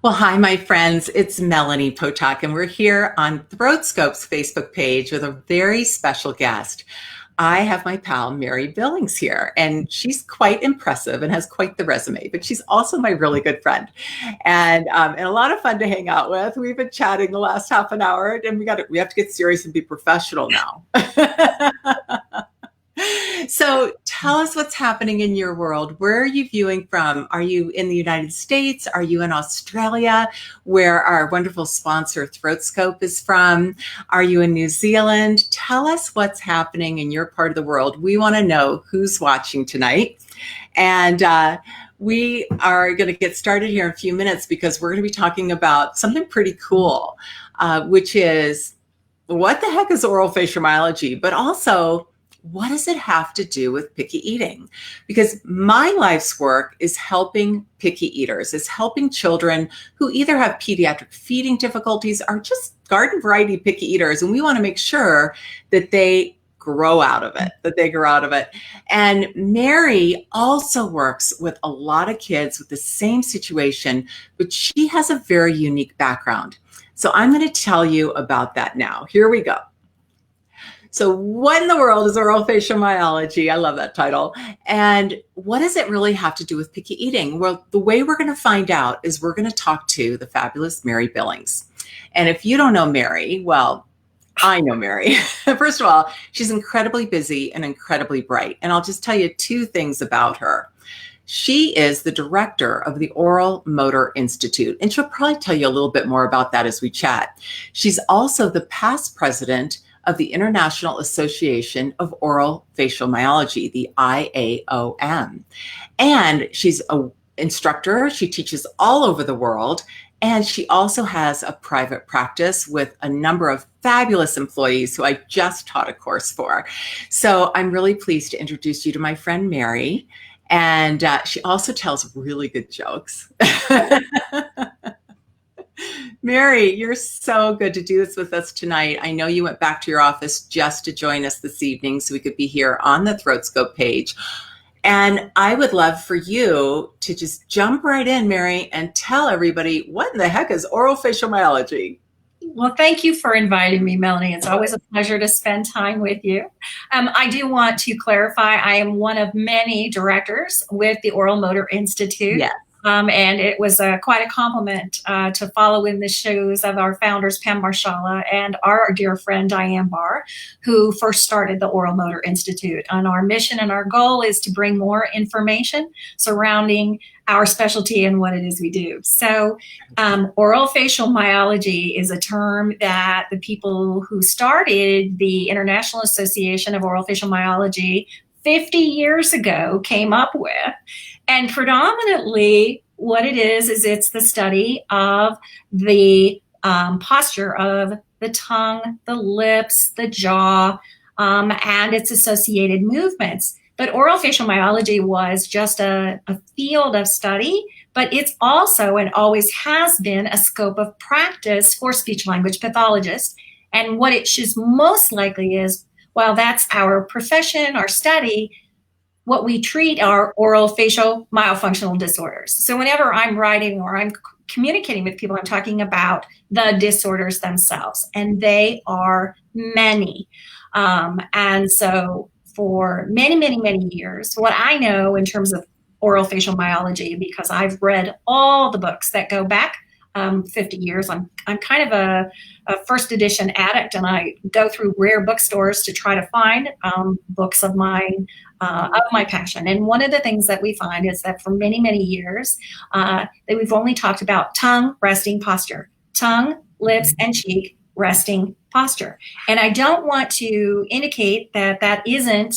Well, hi, my friends. It's Melanie Potock, and we're here on ThroatScope's Facebook page with a very special guest. I have my pal, Mary Billings, here, and she's quite impressive and has quite the resume, but she's also my really good friend and a lot of fun to hang out with. We've been chatting the last half an hour, and we have to get serious and be professional now. So tell us what's happening in your world. Where are you viewing from? Are you in the United States? Are you in Australia, where our wonderful sponsor ThroatScope is from? Are you in New Zealand? Tell us what's happening in your part of the world. We want to know who's watching tonight. And we are going to get started here in a few minutes because we're going to be talking about something pretty cool, which is what the heck is orofacial myology, but also what does it have to do with picky eating? Because my life's work is helping picky eaters, is helping children who either have pediatric feeding difficulties or just garden variety picky eaters. And we want to make sure that they grow out of it, And Mary also works with a lot of kids with the same situation, but she has a very unique background. So I'm going to tell you about that now. Here we go. So what in the world is orofacial myology? I love that title. And what does it really have to do with picky eating? Well, the way we're going to find out is we're going to talk to the fabulous Mary Billings. And if you don't know Mary, well, I know Mary. First of all, she's incredibly busy and incredibly bright. And I'll just tell you two things about her. She is the director of the Oral Motor Institute, and she'll probably tell you a little bit more about that as we chat. She's also the past president of the International Association of Orofacial Myology, the IAOM. And she's an instructor. She teaches all over the world. And she also has a private practice with a number of fabulous employees who I just taught a course for. So I'm really pleased to introduce you to my friend, Mary. And she also tells really good jokes. Mary, you're so good to do this with us tonight. I know you went back to your office just to join us this evening so we could be here on the ThroatScope page. And I would love for you to just jump right in, Mary, and tell everybody what in the heck is orofacial myology? Well, thank you for inviting me, Melanie. It's always a pleasure to spend time with you. I do want to clarify, I am one of many directors with the Oral Motor Institute. Yes. And it was quite a compliment to follow in the shoes of our founders, Pam Marshala, and our dear friend, Diane Barr, who first started the Oral Motor Institute. And our mission and our goal is to bring more information surrounding our specialty and what it is we do. So orofacial myology is a term that the people who started the International Association of Orofacial Myology 50 years ago came up with. And predominantly what it is it's the study of the posture of the tongue, the lips, the jaw, and its associated movements. But orofacial myology was just a field of study, but it's also and always has been a scope of practice for speech-language pathologists. And what it is most likely is, while that's our profession, our study, what we treat are orofacial myofunctional disorders. So whenever I'm writing or I'm communicating with people, I'm talking about the disorders themselves, and they are many. And so for many, many, many years, what I know in terms of orofacial myology, because I've read all the books that go back 50 years. I'm kind of a first edition addict, and I go through rare bookstores to try to find books of mine, of my passion. And one of the things that we find is that for many, many years, that we've only talked about tongue, resting posture, tongue, lips, and cheek, resting posture. And I don't want to indicate that that isn't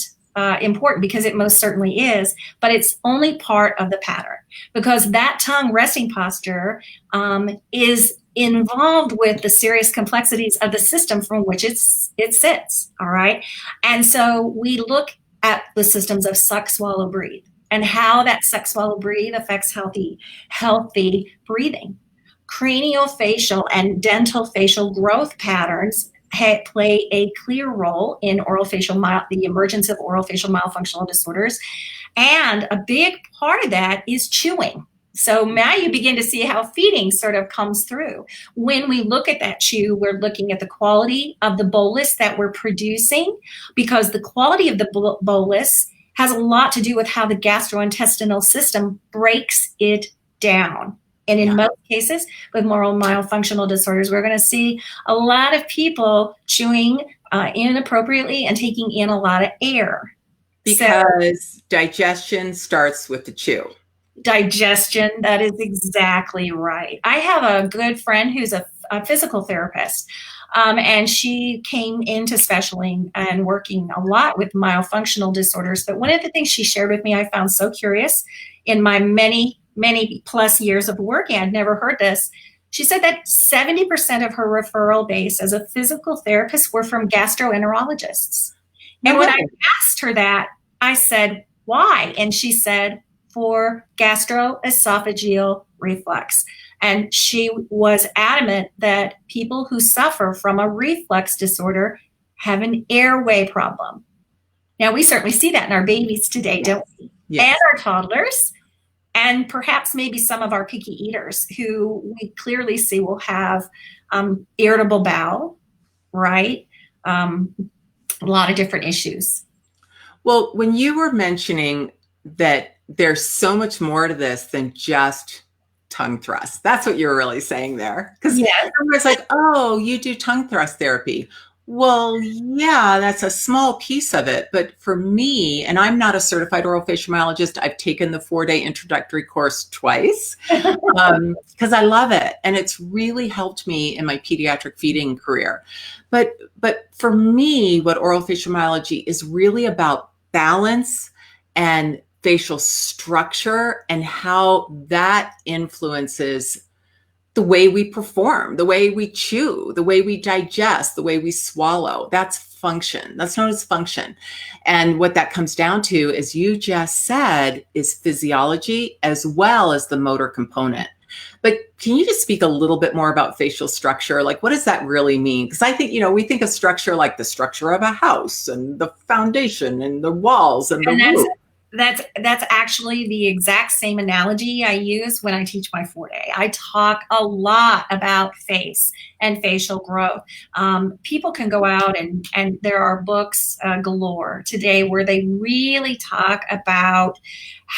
important, because it most certainly is, but it's only part of the pattern, because that tongue resting posture is involved with the serious complexities of the system from which it sits, all right? And so we look at the systems of suck, swallow, breathe, and how that suck, swallow, breathe affects healthy breathing. Craniofacial and dental facial growth patterns play a clear role in the emergence of orofacial myofunctional disorders. And a big part of that is chewing. So now you begin to see how feeding sort of comes through. When we look at that chew, we're looking at the quality of the bolus that we're producing, because the quality of the bolus has a lot to do with how the gastrointestinal system breaks it down. And in most cases, with moral myofunctional disorders, we're going to see a lot of people chewing inappropriately and taking in a lot of air. Because digestion starts with the chew. Digestion, that is exactly right. I have a good friend who's a physical therapist, and she came into specialing and working a lot with myofunctional disorders. But one of the things she shared with me, I found so curious in my many plus years of working, I'd never heard this. She said that 70% of her referral base as a physical therapist were from gastroenterologists. And when I asked her that, I said, why? And she said, for gastroesophageal reflux. And she was adamant that people who suffer from a reflux disorder have an airway problem. Now, we certainly see that in our babies today, don't we? Yes. And our toddlers, and perhaps maybe some of our picky eaters who we clearly see will have irritable bowel, right? A lot of different issues. Well, when you were mentioning that there's so much more to this than just tongue thrust, that's what you're really saying there. Because everyone's like, oh, you do tongue thrust therapy. Well, yeah, that's a small piece of it. But for me, and I'm not a certified orofacial myologist, I've taken the 4-day introductory course twice because I love it. And it's really helped me in my pediatric feeding career. But for me, what orofacial myology is really about balance and facial structure and how that influences the way we perform, the way we chew, the way we digest, the way we swallow. That's function. That's known as function. And what that comes down to, as you just said, is physiology as well as the motor component. But can you just speak a little bit more about facial structure? Like, what does that really mean? Because I think, we think of structure like the structure of a house and the foundation and the walls and the roof. That's actually the exact same analogy I use when I teach my 4-day. I talk a lot about face and facial growth. People can go out and there are books galore today where they really talk about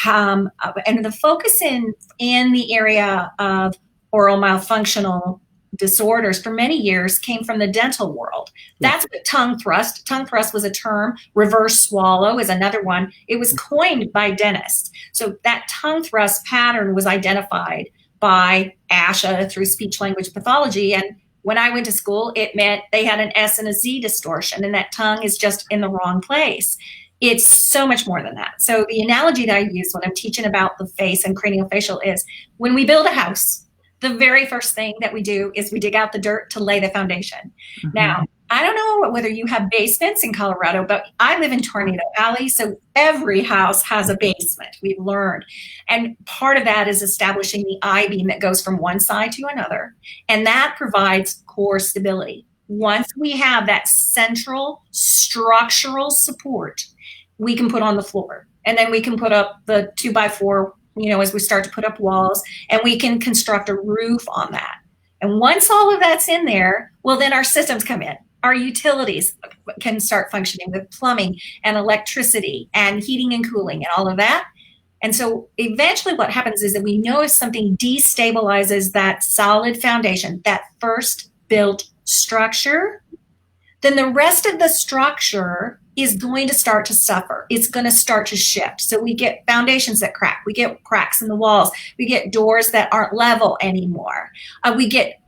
and the focus in the area of oral myofunctional disorders for many years came from the dental world. That's what tongue thrust. Tongue thrust was a term. Reverse swallow is another one. It was coined by dentists. So that tongue thrust pattern was identified by ASHA through speech language pathology. And when I went to school, it meant they had an S and a Z distortion, and that tongue is just in the wrong place. It's so much more than that. So the analogy that I use when I'm teaching about the face and craniofacial is when we build a house, the very first thing that we do is we dig out the dirt to lay the foundation. Mm-hmm. Now, I don't know whether you have basements in Colorado, but I live in Tornado Alley, so every house has a basement, we've learned. And part of that is establishing the I-beam that goes from one side to another, and that provides core stability. Once we have that central structural support, we can put on the floor, and then we can put up the 2x4 as we start to put up walls, and we can construct a roof on that. And once all of that's in there, well, then our systems come in. Our utilities can start functioning with plumbing and electricity and heating and cooling and all of that. And so eventually what happens is that we know if something destabilizes that solid foundation, that first built structure, then the rest of the structure is going to start to suffer. It's going to start to shift. So we get foundations that crack. We get cracks in the walls. We get doors that aren't level anymore. We get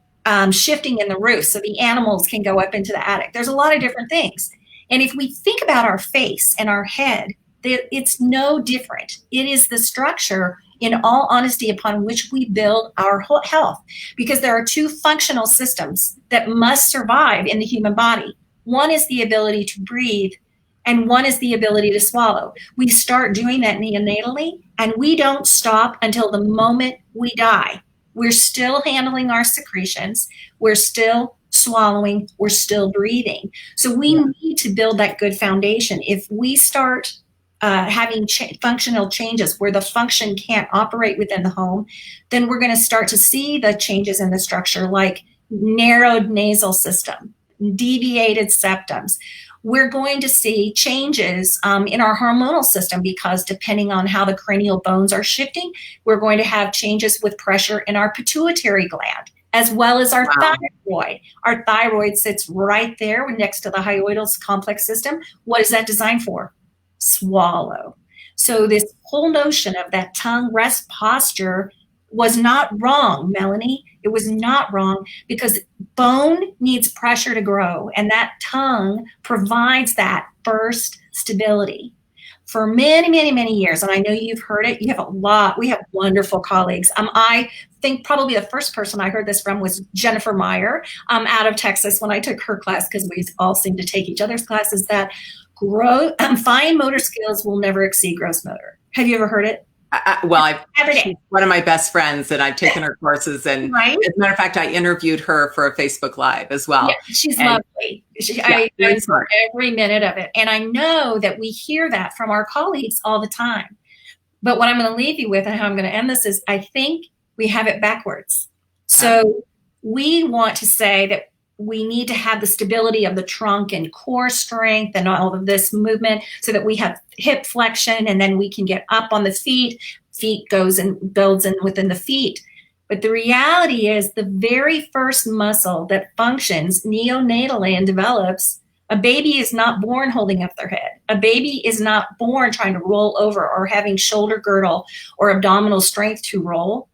shifting in the roof so the animals can go up into the attic. There's a lot of different things. And if we think about our face and our head, it's no different. It is the structure, in all honesty, upon which we build our health, because there are two functional systems that must survive in the human body. One is the ability to breathe, and one is the ability to swallow. We start doing that neonatally, and we don't stop until the moment we die. We're still handling our secretions. We're still swallowing. We're still breathing. So we need to build that good foundation. If we start having functional changes where the function can't operate within the home, then we're going to start to see the changes in the structure, like narrowed nasal system, deviated septums. We're going to see changes in our hormonal system, because depending on how the cranial bones are shifting, we're going to have changes with pressure in our pituitary gland, as well as our thyroid. Our thyroid sits right there next to the hyoidal complex system. What is that designed for? Swallow. So this whole notion of that tongue rest posture was not wrong, Melanie. It was not wrong, because bone needs pressure to grow, and that tongue provides that first stability. For many, many, many years, and I know you've heard it, you have a lot, we have wonderful colleagues. I think probably the first person I heard this from was Jennifer Meyer out of Texas when I took her class, because we all seem to take each other's classes, that fine motor skills will never exceed gross motor. Have you ever heard it? She's one of my best friends, and I've taken her courses. And right? As a matter of fact, I interviewed her for a Facebook Live as well. Yeah, she's lovely. I enjoy every minute of it. And I know that we hear that from our colleagues all the time. But what I'm going to leave you with, and how I'm going to end this, is I think we have it backwards. So we want to say that we need to have the stability of the trunk and core strength and all of this movement, so that we have hip flexion, and then we can get up on the feet. Feet goes and builds in within the feet. But the reality is, the very first muscle that functions neonatally and develops, a baby is not born holding up their head. A baby is not born trying to roll over or having shoulder girdle or abdominal strength to roll.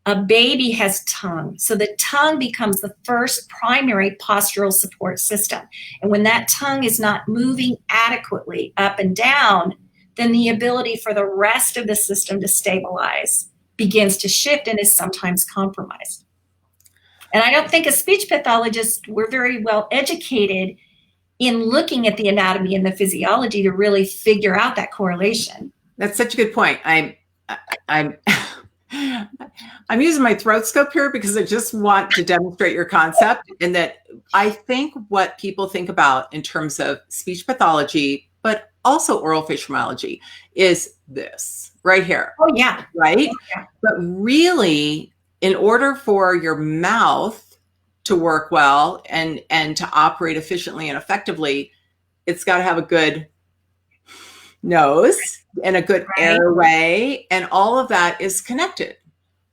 A baby has tongue. So the tongue becomes the first primary postural support system. And when that tongue is not moving adequately up and down, then the ability for the rest of the system to stabilize begins to shift and is sometimes compromised. And I don't think as speech pathologists, we're very well educated in looking at the anatomy and the physiology to really figure out that correlation. That's such a good point. I'm using my throat scope here because I just want to demonstrate your concept, and that I think what people think about in terms of speech pathology, but also orofacial myology, is this right here. Oh, yeah. Right? Oh, yeah. But really, in order for your mouth to work well and to operate efficiently and effectively, it's got to have a good nose and a good airway, and all of that is connected,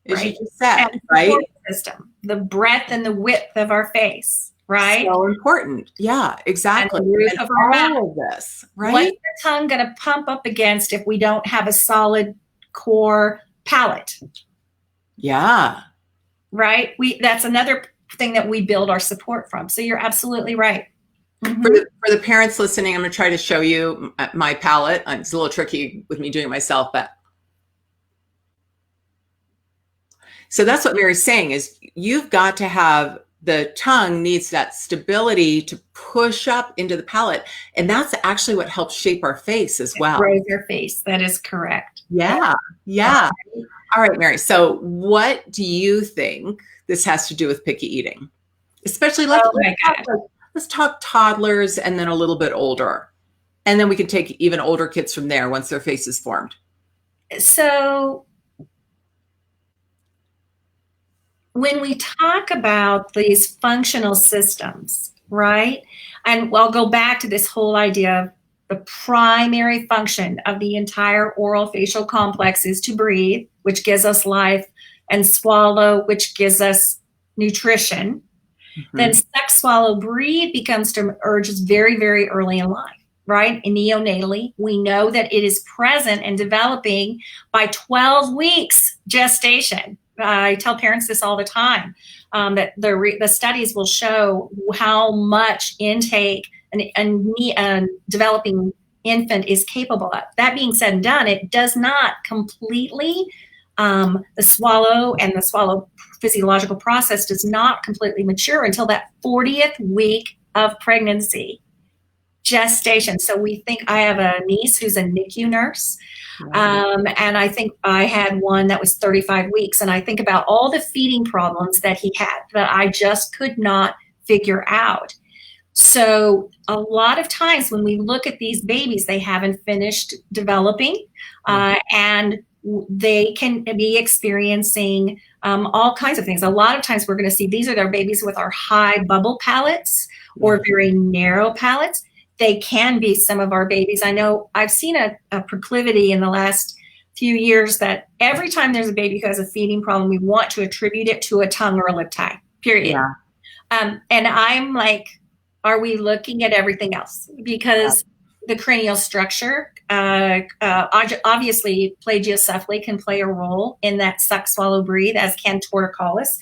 as you just said, right? System, the breadth and the width of our face, right? So important. Yeah, exactly. And the roof of our mouth. Of this, right? What's the tongue going to pump up against if we don't have a solid core palate? Yeah. Right? That's another thing that we build our support from. So you're absolutely right. Mm-hmm. For the parents listening, I'm going to try to show you my palette. It's a little tricky with me doing it myself, but so that's what Mary's saying, is you've got to have, the tongue needs that stability to push up into the palate. And that's actually what helps shape our face as well. Grows our face. That is correct. Yeah. Yeah. All right, Mary. So what do you think this has to do with picky eating? Especially let's talk toddlers and then a little bit older. And then we can take even older kids from there once their face is formed. So when we talk about these functional systems, right? And I'll go back to this whole idea of the primary function of the entire oral facial complex is to breathe, which gives us life, and swallow, which gives us nutrition. Mm-hmm. Then suck, swallow, breathe becomes to urges very, very early in life, right? And neonatally, we know that it is present and developing by 12 weeks gestation. I tell parents this all the time, that the studies will show how much intake a developing infant is capable of. That being said and done, it does not completely, the swallow and the swallow physiological process does not completely mature until that 40th week of pregnancy, gestation. So we think, I have a niece who's a NICU nurse. And I think I had one that was 35 weeks. And I think about all the feeding problems that he had that I just could not figure out. So a lot of times when we look at these babies, they haven't finished developing, and they can be experiencing all kinds of things. A lot of times we're going to see these are their babies with our high bubble palates or very narrow palates. They can be some of our babies. I know I've seen a proclivity in the last few years that every time there's a baby who has a feeding problem, we want to attribute it to a tongue or a lip tie, period. Yeah. And I'm like, are we looking at everything else? Because the cranial structure, obviously, plagiocephaly can play a role in that suck, swallow, breathe, as can torticollis.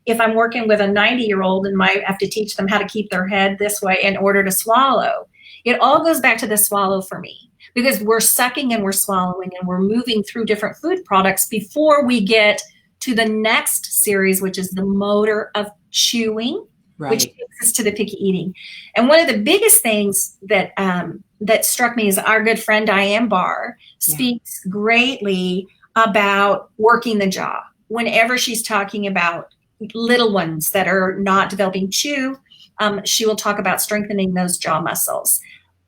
If I'm working with a 90-year-old and I have to teach them how to keep their head this way in order to swallow, it all goes back to the swallow for me, because we're sucking and we're swallowing and we're moving through different food products before we get to the next series, which is the motor of chewing, which takes us to the picky eating. And one of the biggest things that that struck me is our good friend Diane Barr speaks greatly about working the jaw. Whenever she's talking about little ones that are not developing chew, she will talk about strengthening those jaw muscles.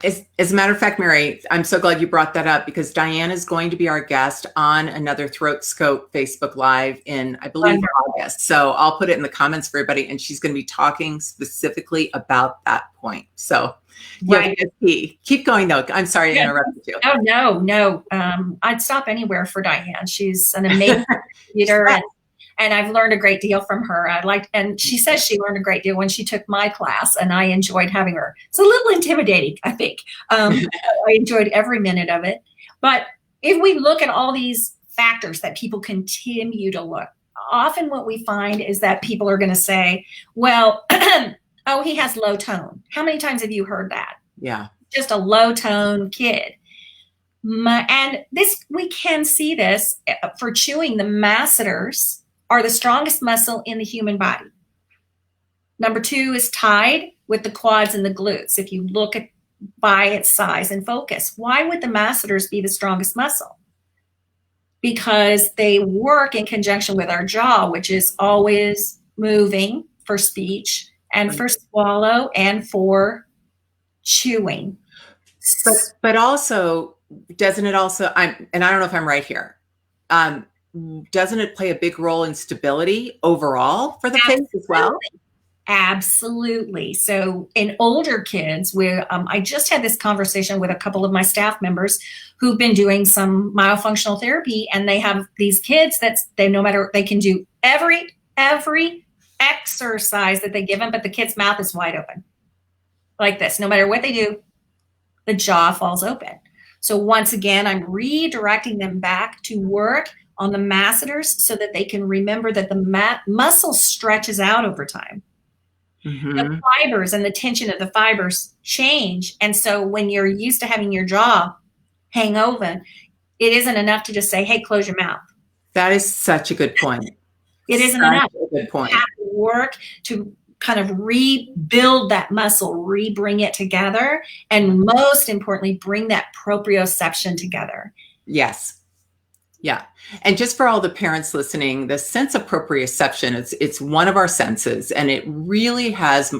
As a matter of fact, Mary, I'm so glad you brought that up, because Diane is going to be our guest on another Throat Scope Facebook Live in, I believe, August. So I'll put it in the comments for everybody, and she's going to be talking specifically about that point. So keep going, though. I'm sorry to interrupt you. Oh, no. I'd stop anywhere for Diane. She's an amazing leader, and I've learned a great deal from her. And she says she learned a great deal when she took my class, and I enjoyed having her. It's a little intimidating, I think. I enjoyed every minute of it. But if we look at all these factors that people continue to look, often what we find is that people are going to say, well, oh, he has low tone. How many times have you heard that? Yeah. Just a low tone kid. And we can see this for chewing. The masseters are the strongest muscle in the human body. Number 2 is tied with the quads and the glutes. If you look at by its size and focus, why would the masseters be the strongest muscle? Because they work in conjunction with our jaw, which is always moving for speech and for swallow and for chewing. But also, doesn't it also, and I don't know if I'm right here, doesn't it play a big role in stability overall for the face as well? Absolutely. So in older kids, I just had this conversation with a couple of my staff members who've been doing some myofunctional therapy, and they have these kids that they can do every exercise that they give them, but the kid's mouth is wide open like this. No matter what they do, the jaw falls open. So once again, I'm redirecting them back to work on the masseters so that they can remember that the muscle stretches out over time. The fibers and the tension of the fibers change. And so when you're used to having your jaw hang open, it isn't enough to just say, hey, close your mouth. That is such a good point. It isn't enough. A good point. You have to work to kind of rebuild that muscle, bring it together, and most importantly, bring that proprioception together. Yes. Yeah. And just for all the parents listening, the sense of proprioception, it's one of our senses, and it really has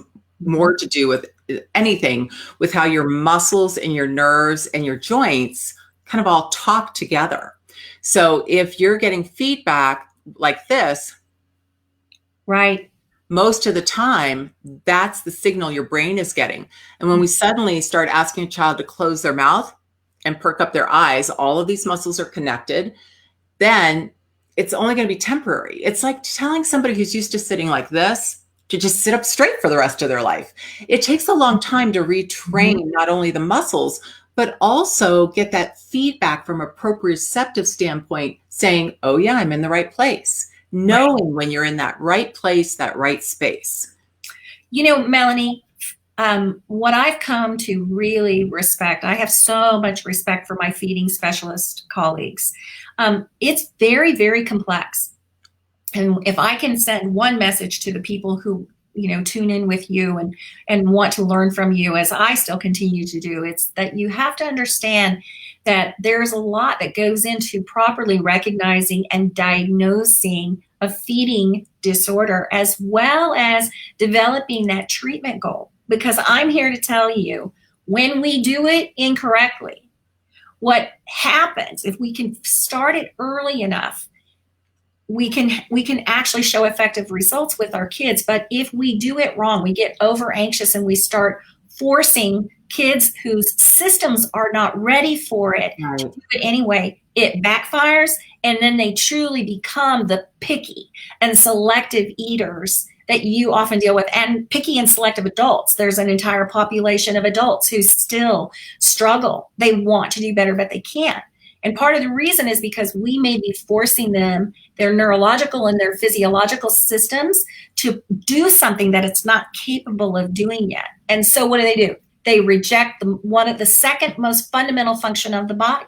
more to do with anything with how your muscles and your nerves and your joints kind of all talk together. So if you're getting feedback like this, right, most of the time, that's the signal your brain is getting. And when we suddenly start asking a child to close their mouth and perk up their eyes, all of these muscles are connected, then it's only going to be temporary. It's like telling somebody who's used to sitting like this to just sit up straight for the rest of their life. It takes a long time to retrain not only the muscles, but also get that feedback from a proprioceptive standpoint saying, oh yeah, I'm in the right place. Knowing when you're in that right place, that right space. You know, Melanie, what I've come to really respect, I have so much respect for my feeding specialist colleagues. It's very, very complex. And if I can send one message to the people who, tune in with you and want to learn from you, as I still continue to do, it's that you have to understand that there's a lot that goes into properly recognizing and diagnosing a feeding disorder, as well as developing that treatment goal. because I'm here to tell you, when we do it incorrectly, what happens if we can start it early enough, we can actually show effective results with our kids. But if we do it wrong, we get over anxious and we start forcing kids whose systems are not ready for it to do it anyway, it backfires, and then they truly become the picky and selective eaters that you often deal with, and picky and selective adults. There's an entire population of adults who still struggle. They want to do better, but they can't. And part of the reason is because we may be forcing them, their neurological and their physiological systems, to do something that it's not capable of doing yet. And so what do? They reject one of the second most fundamental function of the body.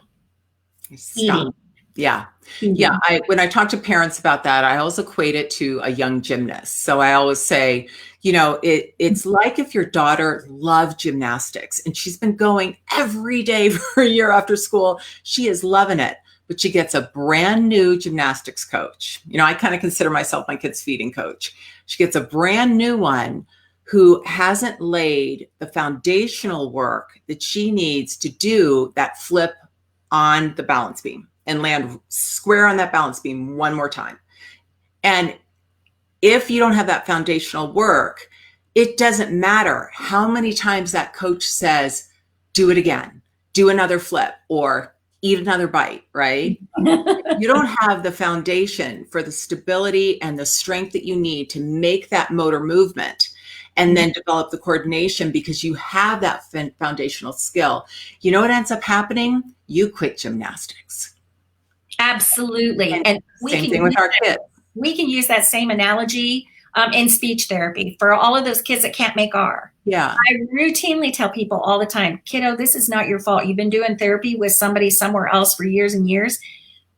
Eating. Yeah. Yeah. When I talk to parents about that, I always equate it to a young gymnast. So I always say, it's like if your daughter loved gymnastics and she's been going every day for a year after school, she is loving it, but she gets a brand new gymnastics coach. I kind of consider myself my kid's feeding coach. She gets a brand new one who hasn't laid the foundational work that she needs to do that flip on the balance beam and land square on that balance beam one more time. And if you don't have that foundational work, it doesn't matter how many times that coach says, do it again, do another flip, or eat another bite, right? You don't have the foundation for the stability and the strength that you need to make that motor movement and then develop the coordination because you have that foundational skill. You know what ends up happening? You quit gymnastics. Absolutely. And same thing with our kids. We can use that same analogy in speech therapy for all of those kids that can't make R. Yeah. I routinely tell people all the time, kiddo, this is not your fault. You've been doing therapy with somebody somewhere else for years and years.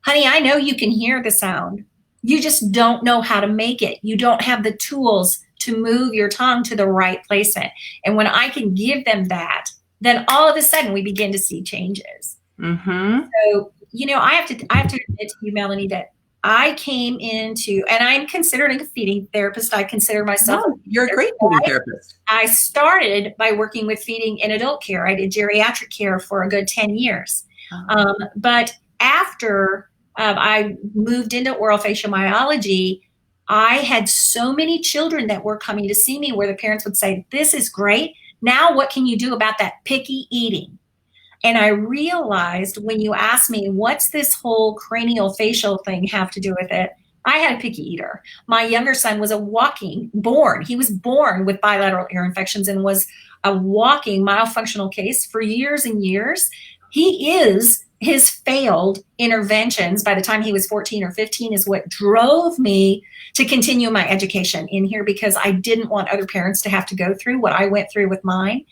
Honey, I know you can hear the sound. You just don't know how to make it. You don't have the tools to move your tongue to the right placement. And when I can give them that, then all of a sudden we begin to see changes. Mm-hmm. So, I have to admit to you, Melanie, that I came into, and I'm considered a feeding therapist. I consider myself. Oh, you're a great feeding therapist. I started by working with feeding in adult care. I did geriatric care for a good 10 years. Oh. But after I moved into orofacial myology, I had so many children that were coming to see me where the parents would say, this is great. Now what can you do about that picky eating? And I realized when you asked me, what's this whole cranial facial thing have to do with it? I had a picky eater. My younger son was he was born with bilateral ear infections and was a walking myofunctional case for years and years. His failed interventions by the time he was 14 or 15 is what drove me to continue my education in here, because I didn't want other parents to have to go through what I went through with mine.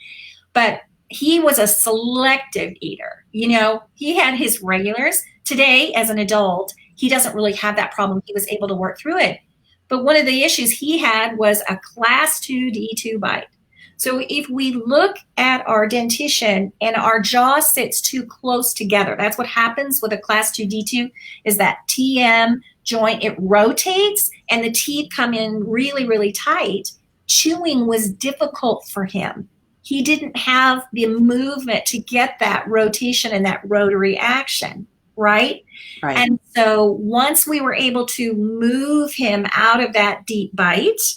But he was a selective eater. He had his regulars. Today, as an adult, he doesn't really have that problem. He was able to work through it. But one of the issues he had was a class 2 D2 bite. So if we look at our dentition and our jaw sits too close together, that's what happens with a class 2 D2, is that TM joint, it rotates and the teeth come in really, really tight. Chewing was difficult for him. He didn't have the movement to get that rotation and that rotary action, right? And so once we were able to move him out of that deep bite,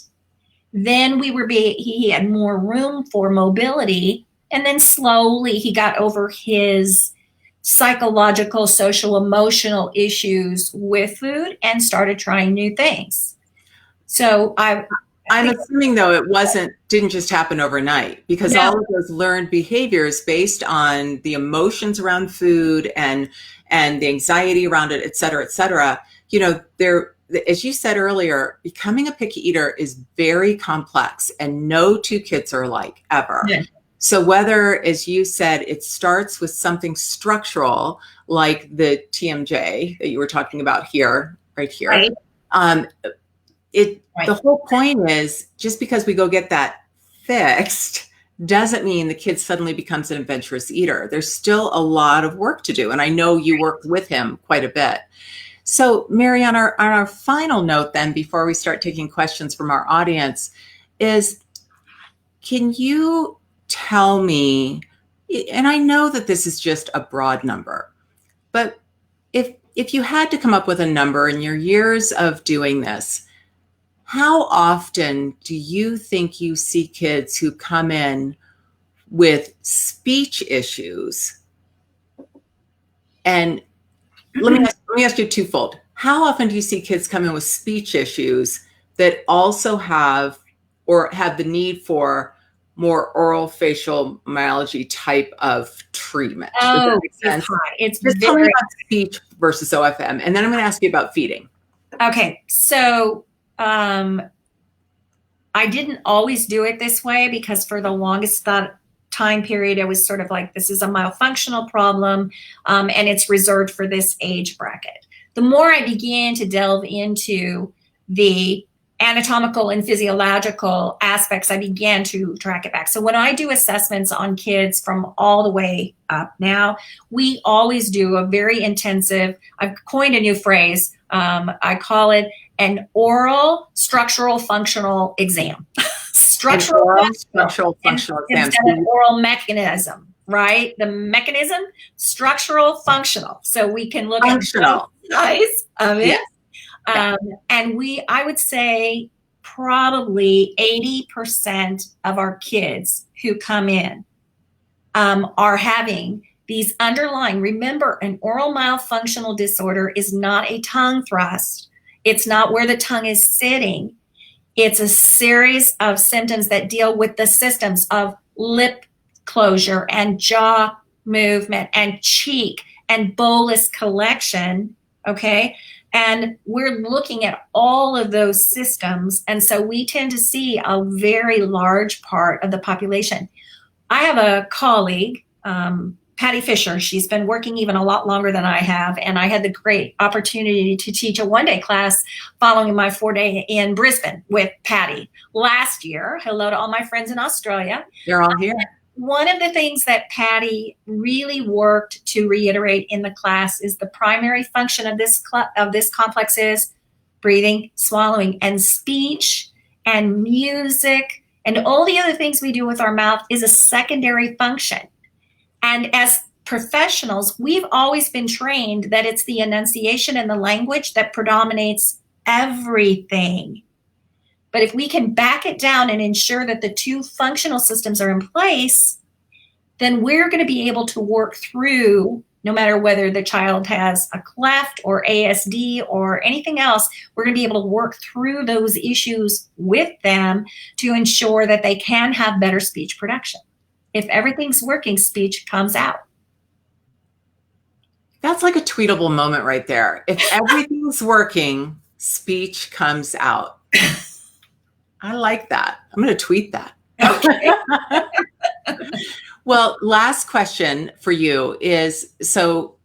then he had more room for mobility. And then slowly he got over his psychological, social, emotional issues with food and started trying new things. So I'm assuming, though, it didn't just happen overnight, because all of those learned behaviors based on the emotions around food and the anxiety around it, et cetera, as you said earlier, becoming a picky eater is very complex, and no two kids are alike ever. Yeah. So whether, as you said, it starts with something structural like the TMJ that you were talking about right here. Right. The whole point is, just because we go get that fixed doesn't mean the kid suddenly becomes an adventurous eater. There's still a lot of work to do. And I know you worked with him quite a bit. So Mary, on our final note then, before we start taking questions from our audience, is can you tell me, and I know that this is just a broad number, but if you had to come up with a number in your years of doing this, how often do you think you see kids who come in with speech issues? And let me ask you twofold. How often do you see kids come in with speech issues that also have or have the need for more orofacial myology type of treatment? Does that Oh, make it's sense? high. It's Just tell me very about speech versus OFM, and then I'm going to ask you about feeding. okay. So I didn't always do it this way because for the longest time period, it was sort of like this is a myofunctional problem, and it's reserved for this age bracket. The more I began to delve into the anatomical and physiological aspects, I began to track it back. So when I do assessments on kids from all the way up now, we always do a very intensive, I've coined a new phrase. I call it an oral structural functional exam. Structural functional exam. Instead of oral mechanism, right? The mechanism, structural functional. So we can look functional. At the size of it. Yes. And I would say probably 80% of our kids who come in are having these underlying, remember, an oral myofunctional disorder is not a tongue thrust. It's not where the tongue is sitting. It's a series of symptoms that deal with the systems of lip closure and jaw movement and cheek and bolus collection, okay? And we're looking at all of those systems. And so we tend to see a very large part of the population. I have a colleague, Patty Fisher. She's been working even a lot longer than I have. And I had the great opportunity to teach a one-day class following my 4-day in Brisbane with Patty last year. Hello to all my friends in Australia. They're all here. One of the things that Patty really worked to reiterate in the class is the primary function of this complex is breathing, swallowing, and speech and music and all the other things we do with our mouth is a secondary function. And as professionals, we've always been trained that it's the enunciation and the language that predominates everything. But if we can back it down and ensure that the two functional systems are in place, then we're going to be able to work through, no matter whether the child has a cleft or ASD or anything else, we're going to be able to work through those issues with them to ensure that they can have better speech production. If everything's working, speech comes out. That's like a tweetable moment right there. If everything's working, speech comes out. I like that. I'm going to tweet that. Okay. Well, last question for you is, so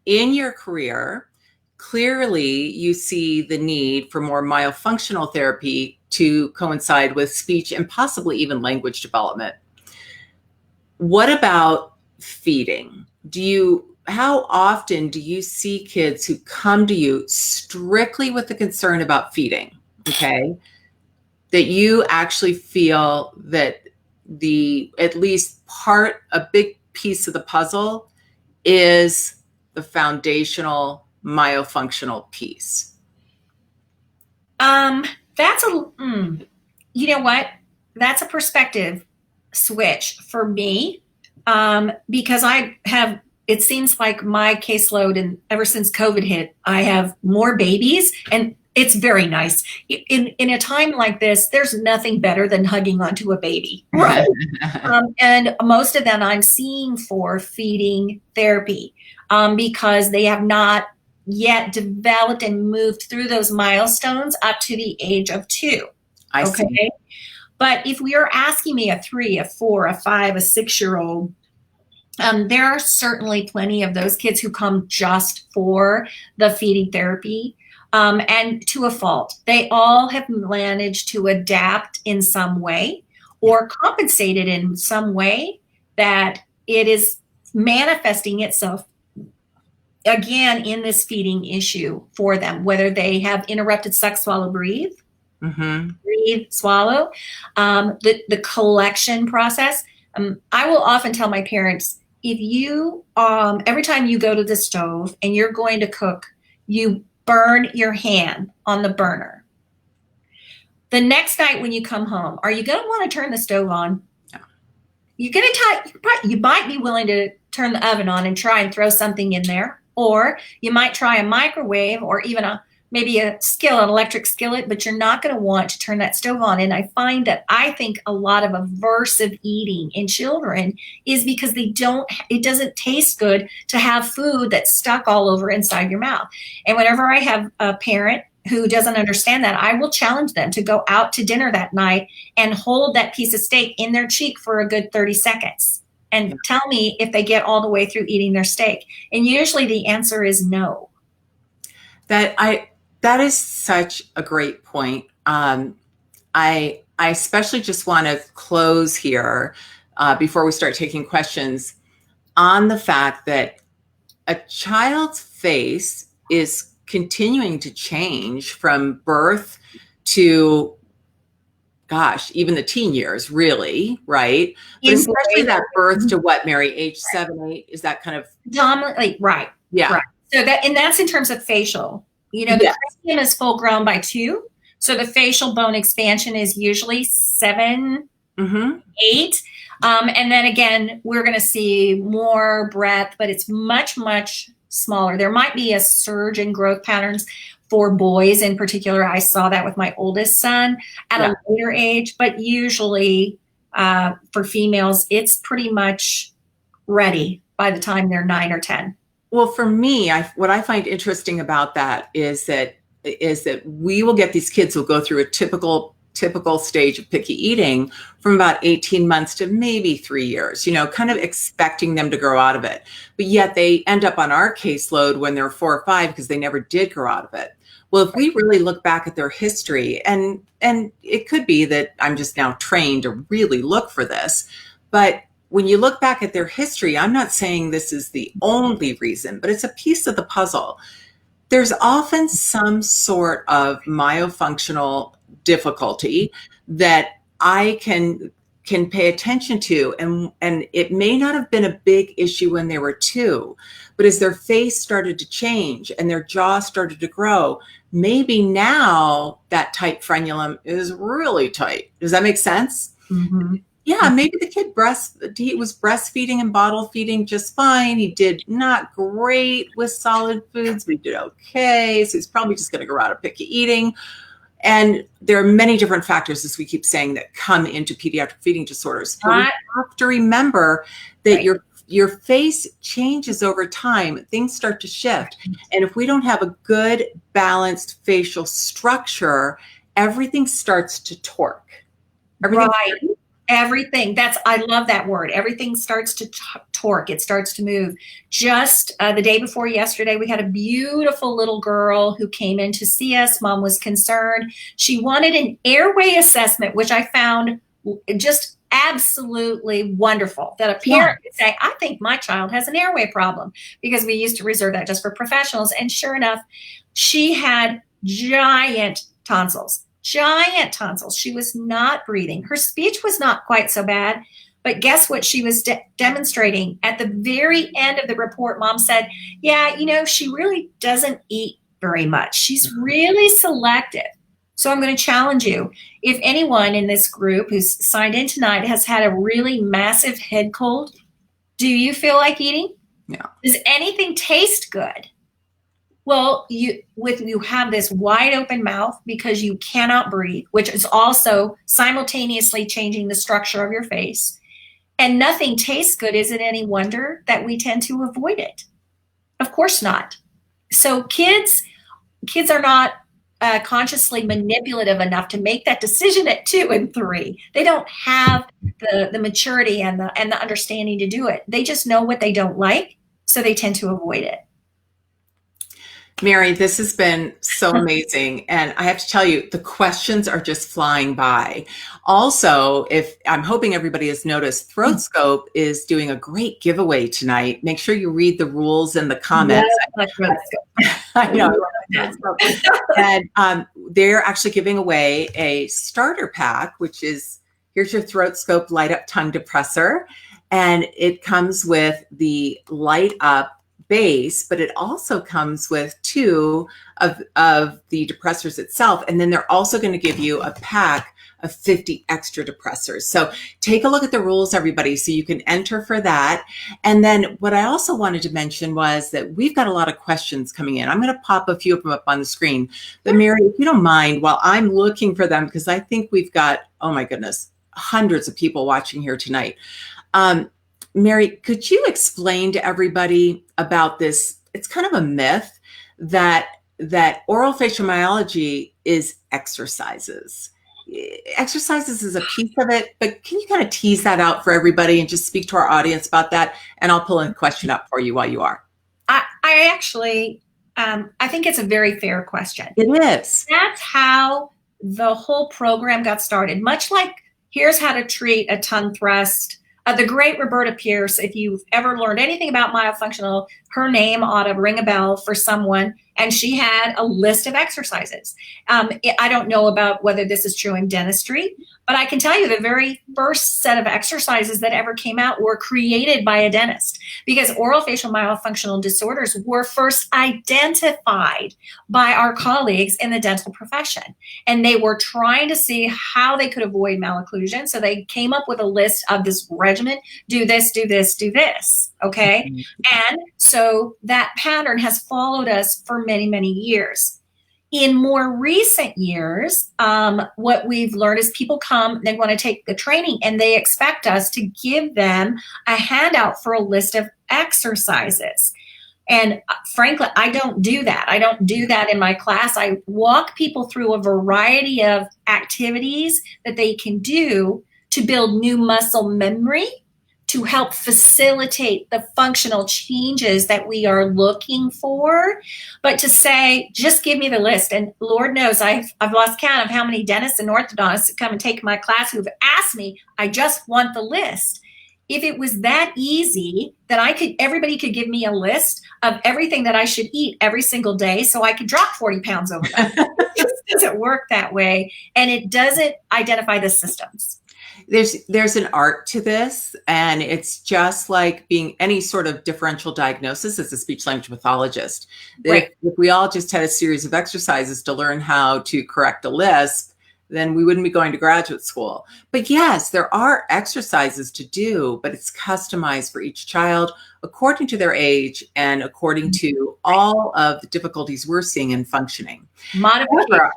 in your career, clearly you see the need for more myofunctional therapy to coincide with speech and possibly even language development. What about feeding? How often do you see kids who come to you strictly with the concern about feeding? Okay. That you actually feel that at least a big piece of the puzzle is the foundational myofunctional piece? You know what? That's a perspective switch for me, because it seems like my caseload, and ever since COVID hit, I have more babies, and it's very nice. In a time like this, there's nothing better than hugging onto a baby, right? And most of them I'm seeing for feeding therapy, because they have not yet developed and moved through those milestones up to the age of 2. I see. But if we are asking me a 3, a 4, a 5, a 6-year-old, there are certainly plenty of those kids who come just for the feeding therapy, and to a fault. They all have managed to adapt in some way or compensated in some way that it is manifesting itself again in this feeding issue for them, whether they have interrupted suck, swallow, breathe, Mm-hmm. Breathe, swallow. The collection process. I will often tell my parents, if you, every time you go to the stove and you're going to cook, you burn your hand on the burner. The next night when you come home, are you going to want to turn the stove on? No. You're going to you might be willing to turn the oven on and try and throw something in there, or you might try a microwave or even maybe an electric skillet, but you're not going to want to turn that stove on. And I find that I think a lot of aversive eating in children is because it doesn't taste good to have food that's stuck all over inside your mouth. And whenever I have a parent who doesn't understand that, I will challenge them to go out to dinner that night and hold that piece of steak in their cheek for a good 30 seconds and tell me if they get all the way through eating their steak. And usually the answer is no. That is such a great point. I especially just want to close here before we start taking questions on the fact that a child's face is continuing to change from birth to, gosh, even the teen years, really, right? But especially that birth to what, Mary, age 7, 8, is that kind of dominantly right? Yeah. Right. So that's in terms of facial. The cranium is full grown by 2. So the facial bone expansion is usually 7, 8. And then again, we're going to see more breadth, but it's much, much smaller. There might be a surge in growth patterns for boys in particular. I saw that with my oldest son at a later age, but usually for females, it's pretty much ready by the time they're 9 or 10. Well, for me, what I find interesting about that is that we will get these kids who'll go through a typical stage of picky eating from about 18 months to maybe 3 years, kind of expecting them to grow out of it. But yet they end up on our caseload when they're 4 or 5 because they never did grow out of it. Well, if we really look back at their history, and it could be that I'm just now trained to really look for this, but when you look back at their history, I'm not saying this is the only reason, but it's a piece of the puzzle. There's often some sort of myofunctional difficulty that I can pay attention to. And it may not have been a big issue when they were 2, but as their face started to change and their jaw started to grow, maybe now that tight frenulum is really tight. Does that make sense? Mm-hmm. Yeah, maybe the kid he was breastfeeding and bottle feeding just fine. He did not great with solid foods, but he did okay. So he's probably just going to grow out of picky eating. And there are many different factors, as we keep saying, that come into pediatric feeding disorders. But we have to remember that your face changes over time. Things start to shift. And if we don't have a good, balanced facial structure, everything starts to torque. Everything. I love that word. Everything starts to torque. It starts to move. Just the day before yesterday, we had a beautiful little girl who came in to see us. Mom was concerned. She wanted an airway assessment, which I found just absolutely wonderful, that a parent could say, I think my child has an airway problem, because we used to reserve that just for professionals. And sure enough, she had giant tonsils. She was not breathing. Her speech was not quite so bad, but guess what she was demonstrating? At the very end of the report, Mom said, she really doesn't eat very much. She's really selective. So I'm going to challenge you. If anyone in this group who's signed in tonight has had a really massive head cold, do you feel like eating? Yeah. Does anything taste good? Well, you have this wide open mouth because you cannot breathe, which is also simultaneously changing the structure of your face. And nothing tastes good. Is it any wonder that we tend to avoid it? Of course not. So kids are not consciously manipulative enough to make that decision at 2 and 3. They don't have the maturity and the understanding to do it. They just know what they don't like, so they tend to avoid it. Mary, this has been so amazing. And I have to tell you, the questions are just flying by. Also, if I'm hoping everybody has noticed, ThroatScope is doing a great giveaway tonight. Make sure you read the rules in the Yes, comments. like Throat I know. Scope. And they're actually giving away a starter pack, which is here's your ThroatScope light up tongue depressor. And it comes with the light up base, but it also comes with two of the depressors itself. And then they're also going to give you a pack of 50 extra depressors. So take a look at the rules, everybody, so you can enter for that. And then what I also wanted to mention was that we've got a lot of questions coming in. I'm going to pop a few of them up on the screen. But Mary, if you don't mind, while I'm looking for them, because I think we've got, oh my goodness, hundreds of people watching here tonight. Mary, could you explain to everybody about this? It's kind of a myth that orofacial myology is exercises. Exercises is a piece of it, but can you kind of tease that out for everybody and just speak to our audience about that? And I'll pull a question up for you while you are. I actually, I think it's a very fair question. It is. That's how the whole program got started. Much like here's how to treat a tongue thrust. The great Roberta Pierce, if you've ever learned anything about myofunctional, her name ought to ring a bell for someone. And she had a list of exercises. I don't know about whether this is true in dentistry, but I can tell you the very first set of exercises that ever came out were created by a dentist, because orofacial myofunctional disorders were first identified by our colleagues in the dental profession. And they were trying to see how they could avoid malocclusion. So they came up with a list of this regimen: do this, do this, do this. Okay. Mm-hmm. And so that pattern has followed us for many, many years. In more recent years, what we've learned is people come, they want to take the training, and they expect us to give them a handout for a list of exercises. And frankly, I don't do that. I don't do that in my class. I walk people through a variety of activities that they can do to build new muscle memory, to help facilitate the functional changes that we are looking for. But to say, just give me the list. And Lord knows I've lost count of how many dentists and orthodontists come and take my class who've asked me, I just want the list. If it was that easy that everybody could give me a list of everything that I should eat every single day so I could drop 40 pounds overnight. It doesn't work that way. And it doesn't identify the systems. There's an art to this, and it's just like being any sort of differential diagnosis as a speech language pathologist. Right. If we all just had a series of exercises to learn how to correct a lisp, then we wouldn't be going to graduate school. But yes, there are exercises to do, but it's customized for each child according to their age and according to all of the difficulties we're seeing in functioning. Modification.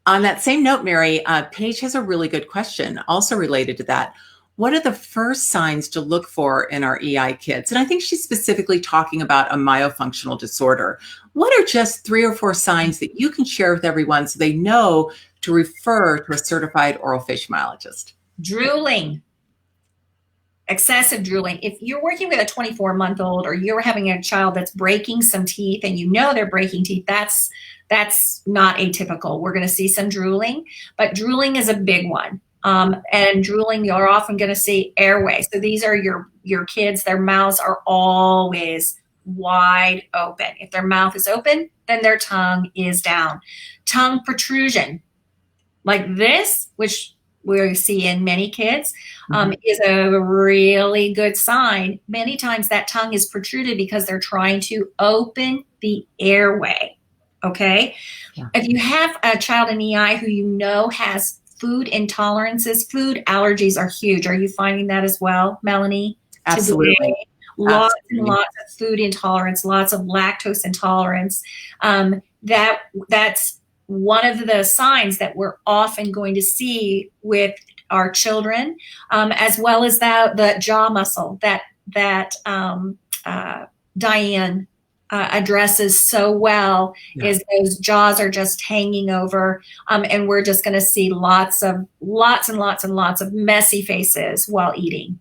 On that same note, Mary, Paige has a really good question also related to that. What are the first signs to look for in our EI kids? And I think she's specifically talking about a myofunctional disorder. What are just 3 or 4 signs that you can share with everyone so they know to refer to a certified orofacial myologist? Drooling. Excessive drooling. If you're working with a 24-month-old, or you're having a child that's breaking some teeth and you know they're breaking teeth, that's not atypical. We're going to see some drooling, but drooling is a big one. And drooling, you're often going to see airway. So these are your kids, their mouths are always wide open. If their mouth is open, then their tongue is down. Tongue protrusion, like this, which we see in many kids, is a really good sign. Many times that tongue is protruded because they're trying to open the airway. Okay. Yeah. If you have a child in EI who you know has food intolerances, food allergies are huge. Are you finding that as well, Melanie? Absolutely. Lots and lots of food intolerance, lots of lactose intolerance. That's one of the signs that we're often going to see with our children, as well as the jaw muscle that Diane addresses so well. Yeah. Is those jaws are just hanging over, and we're just going to see lots and lots of messy faces while eating.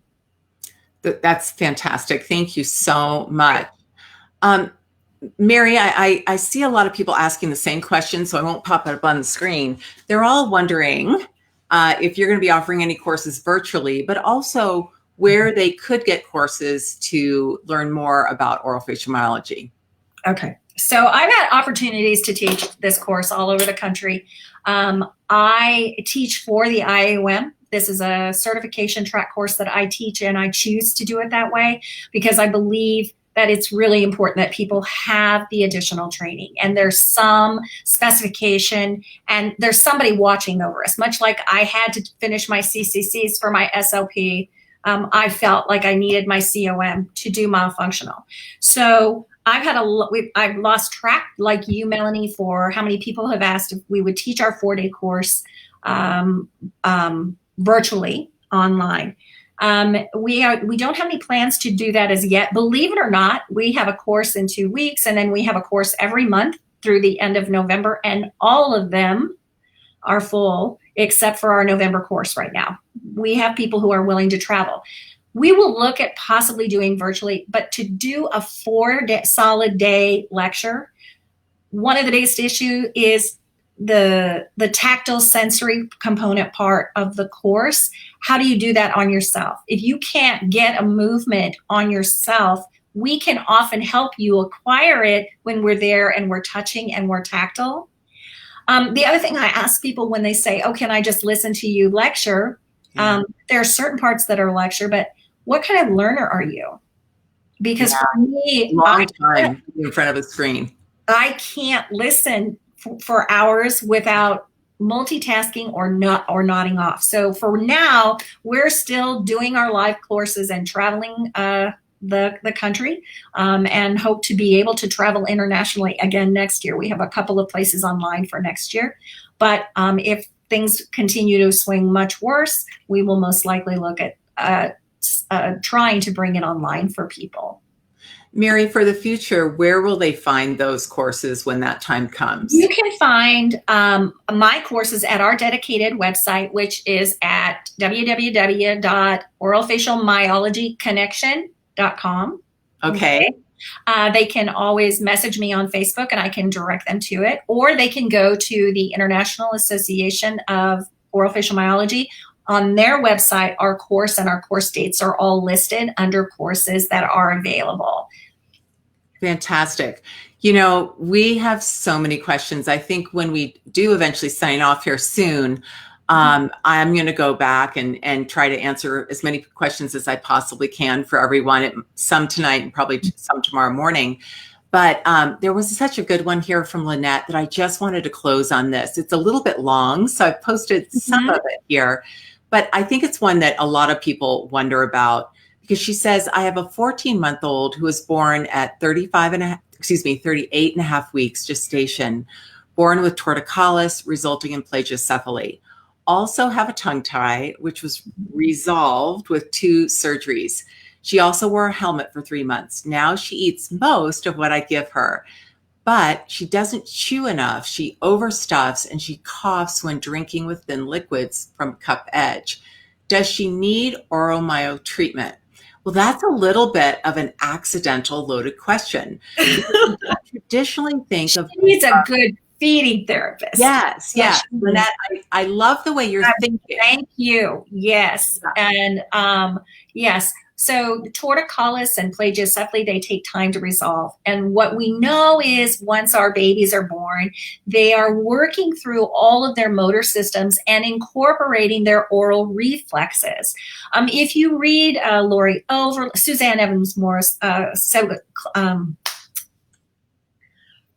That's fantastic. Thank you so much. Mary, I see a lot of people asking the same question, so I won't pop it up on the screen. They're all wondering if you're going to be offering any courses virtually, but also where they could get courses to learn more about orofacial myology. Okay. So I've had opportunities to teach this course all over the country. I teach for the IAOM. This is a certification track course that I teach, and I choose to do it that way because I believe that it's really important that people have the additional training, and there's some specification and there's somebody watching over us. Much like I had to finish my CCCs for my SLP, I felt like I needed my COM to do myofunctional. So I've lost track, like you, Melanie, for how many people have asked if we would teach our 4-day course virtually online. We don't have any plans to do that as yet. Believe it or not, we have a course in 2 weeks, and then we have a course every month through the end of November, and all of them are full except for our November course right now. We have people who are willing to travel. We will look at possibly doing virtually, but to do a 4-day solid day lecture, one of the biggest issues is the tactile sensory component part of the course. How do you do that on yourself? If you can't get a movement on yourself, we can often help you acquire it when we're there and we're touching and we're tactile. The other thing I ask people when they say, oh, can I just listen to you lecture? There are certain parts that are lecture, but what kind of learner are you? Because for me, long time in front of a screen, I can't listen for hours without multitasking or nodding off. So for now, we're still doing our live courses and traveling the country, and hope to be able to travel internationally again next year. We have a couple of places online for next year, but if things continue to swing much worse, we will most likely look at trying to bring it online for people. Mary, for the future, where will they find those courses when that time comes? You can find my courses at our dedicated website, which is at www.oralfacialmyologyconnection.com. Okay. They can always message me on Facebook and I can direct them to it, or they can go to the International Association of Orofacial Myology. On their website, our course and our course dates are all listed under courses that are available. Fantastic. You know, we have so many questions. I think when we do eventually sign off here soon, I'm going to go back and try to answer as many questions as I possibly can for everyone, some tonight and probably some tomorrow morning. But there was such a good one here from Lynette that I just wanted to close on this. It's a little bit long, so I've posted some of it here, but I think it's one that a lot of people wonder about, because she says, I have a 14-month-old who was born at 38 and a half weeks gestation, born with torticollis, resulting in plagiocephaly. Also have a tongue tie, which was resolved with 2 surgeries. She also wore a helmet for 3 months. Now she eats most of what I give her, but she doesn't chew enough. She overstuffs and she coughs when drinking with thin liquids from cup edge. Does she need oral myo treatment? Well, that's a little bit of an accidental loaded question. Traditionally think of— She needs a good feeding therapist. Yes, yes. Lynette, I love the way you're thinking. Thank you. Yes. And yes. So torticollis and plagiocephaly, they take time to resolve. And what we know is once our babies are born, they are working through all of their motor systems and incorporating their oral reflexes. If you read Suzanne Evans Morris,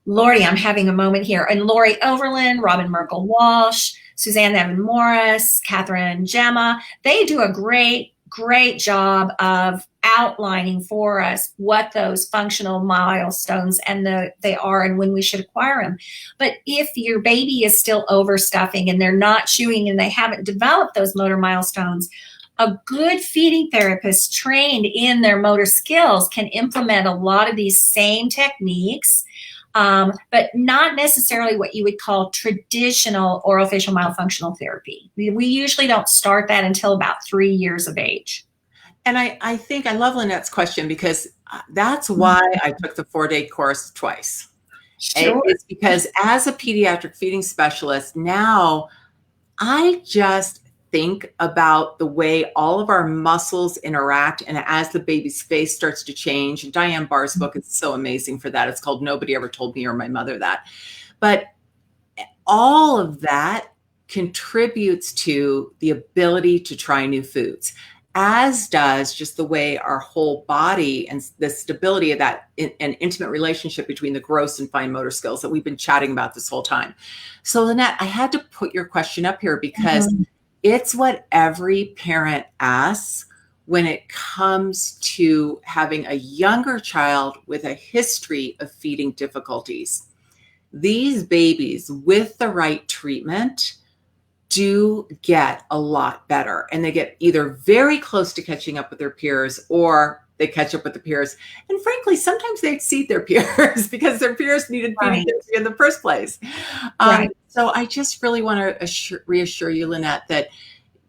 Lordy, I'm having a moment here. And Lori Overland, Robin Merkel Walsh, Suzanne Evan Morris, Catherine Gemma, they do a great job of outlining for us what those functional milestones they are and when we should acquire them. But if your baby is still overstuffing and they're not chewing and they haven't developed those motor milestones, a good feeding therapist trained in their motor skills can implement a lot of these same techniques, but not necessarily what you would call traditional orofacial myofunctional therapy. We usually don't start that until about 3 years of age. And I think I love Lynette's question because that's why I took the 4-day course twice. Sure. It's because as a pediatric feeding specialist, now I just think about the way all of our muscles interact. And as the baby's face starts to change, and Diane Barr's book is so amazing for that. It's called Nobody Ever Told Me or My Mother That. But all of that contributes to the ability to try new foods, as does just the way our whole body and the stability of that and intimate relationship between the gross and fine motor skills that we've been chatting about this whole time. So Lynette, I had to put your question up here because it's what every parent asks when it comes to having a younger child with a history of feeding difficulties. These babies with the right treatment do get a lot better, and they get either very close to catching up with their peers, or they catch up with the peers. And frankly, sometimes they exceed their peers because their peers needed feeding in the first place. So I just really want to reassure you, Lynette, that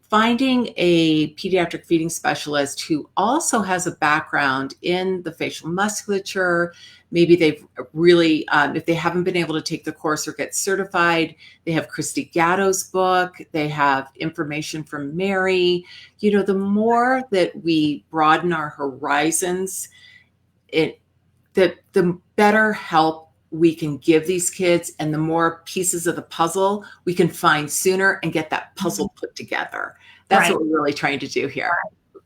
finding a pediatric feeding specialist who also has a background in the facial musculature, maybe they've really, if they haven't been able to take the course or get certified, they have Christy Gatto's book, they have information from Mary. You know, the more that we broaden our horizons, the better help we can give these kids, and the more pieces of the puzzle we can find sooner and get that puzzle put together. That's what we're really trying to do here.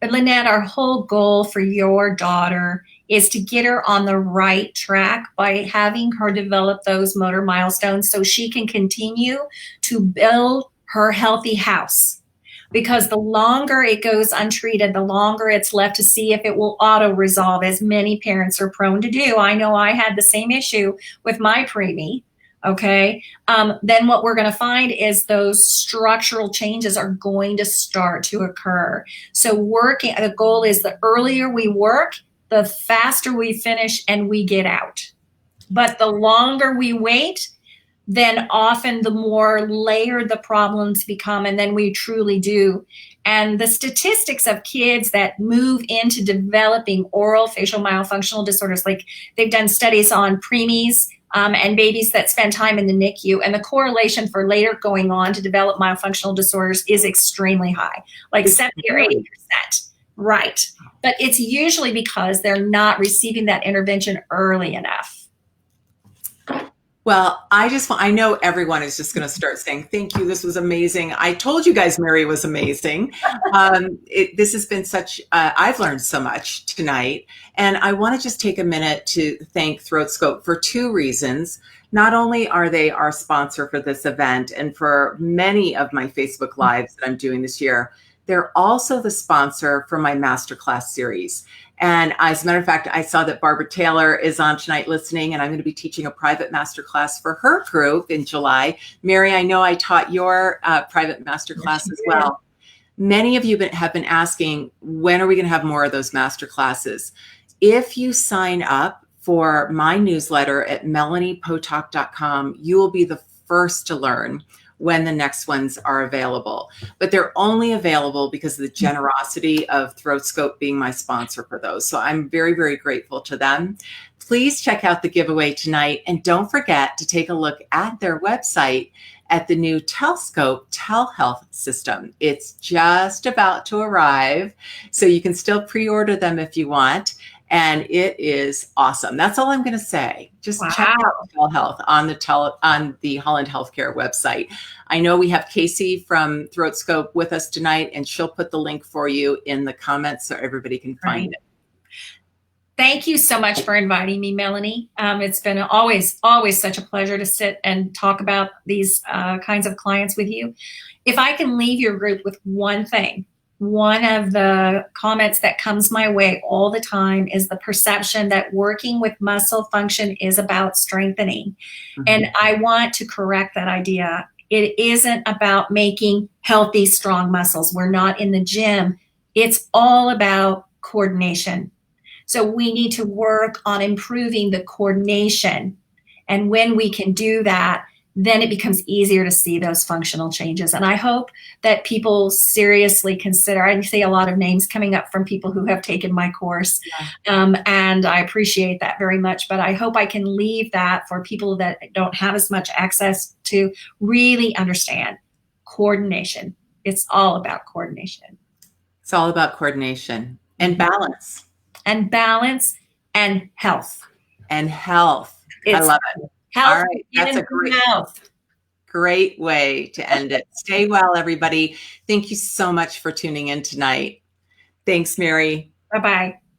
Lynette, our whole goal for your daughter is to get her on the right track by having her develop those motor milestones so she can continue to build her healthy house. Because the longer it goes untreated, the longer it's left to see if it will auto-resolve, as many parents are prone to do. I know I had the same issue with my preemie, okay? Then what we're gonna find is those structural changes are going to start to occur. So the goal is the earlier we work, the faster we finish and we get out. But the longer we wait, then often the more layered the problems become, and then we truly do. And the statistics of kids that move into developing oral facial myofunctional disorders, like they've done studies on preemies and babies that spend time in the NICU, and the correlation for later going on to develop myofunctional disorders is extremely high, like 70 or 80%. Right. But it's usually because they're not receiving that intervention early enough. Well, I know everyone is just going to start saying, thank you, this was amazing. I told you guys Mary was amazing. This has been I've learned so much tonight. And I want to just take a minute to thank ThroatScope for two reasons. Not only are they our sponsor for this event and for many of my Facebook Lives that I'm doing this year, they're also the sponsor for my masterclass series. And as a matter of fact, I saw that Barbara Taylor is on tonight listening, and I'm going to be teaching a private masterclass for her group in July. Mary, I know I taught your private masterclass as well. Many of you have been asking, when are we going to have more of those masterclasses? If you sign up for my newsletter at melaniepotock.com, you will be the first to learn when the next ones are available. But they're only available because of the generosity of ThroatScope being my sponsor for those. So I'm very, very grateful to them. Please check out the giveaway tonight. And don't forget to take a look at their website at the new TelScope telehealth system. It's just about to arrive, so you can still pre-order them if you want. And it is awesome. That's all I'm going to say. Just check out telehealth on the Holland Healthcare website. I know we have Casey from ThroatScope with us tonight, and she'll put the link for you in the comments so everybody can find it. Thank you so much for inviting me, Melanie. It's been always such a pleasure to sit and talk about these kinds of clients with you. If I can leave your group with one thing, one of the comments that comes my way all the time is the perception that working with muscle function is about strengthening. Mm-hmm. And I want to correct that idea. It isn't about making healthy, strong muscles. We're not in the gym. It's all about coordination. So we need to work on improving the coordination. And when we can do that, then it becomes easier to see those functional changes. And I hope that people seriously consider, I see a lot of names coming up from people who have taken my course. And I appreciate that very much, but I hope I can leave that for people that don't have as much access to really understand coordination. It's all about coordination. It's all about coordination and balance. And balance and health. And health. I love it. Health. All right. That's a great way to end it. Stay well, everybody. Thank you so much for tuning in tonight. Thanks, Mary. Bye-bye.